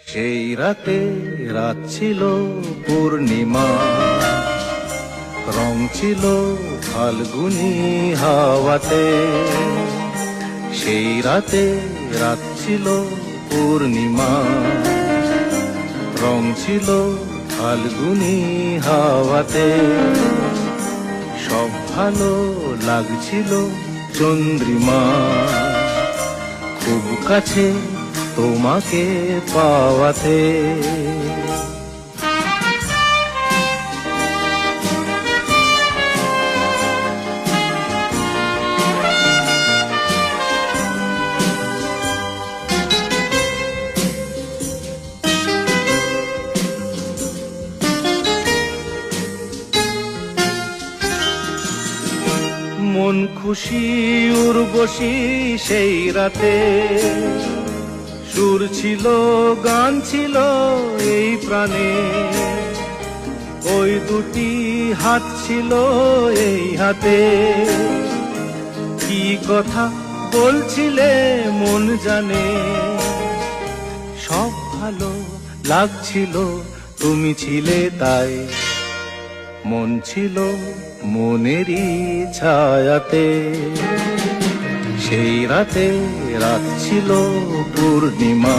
সেই রাতে রাত ছিল পূর্ণিমা, রং ছিল ফাল্গুনি হাওয়াতে। সেই রাতে রাত ছিল পূর্ণিমা, রং ছিল ফাল্গুনি হাওয়াতে। সব ভালো লাগছিল চন্দ্রিমা, খুব কাছে তোমাকে পাওয়াতে। মন খুশি উর্বশী সেই রাতে, সুর ছিল গান ছিল এই প্রাণে। ওই দুটি হাত ছিল এই হাতে, কি কথা বলছিলে মন জানে। সব ভালো লাগছিল তুমি ছিলে তাই, মন ছিল মনেরই ছায়াতে। সেই রাতে রাত ছিল পূর্ণিমা,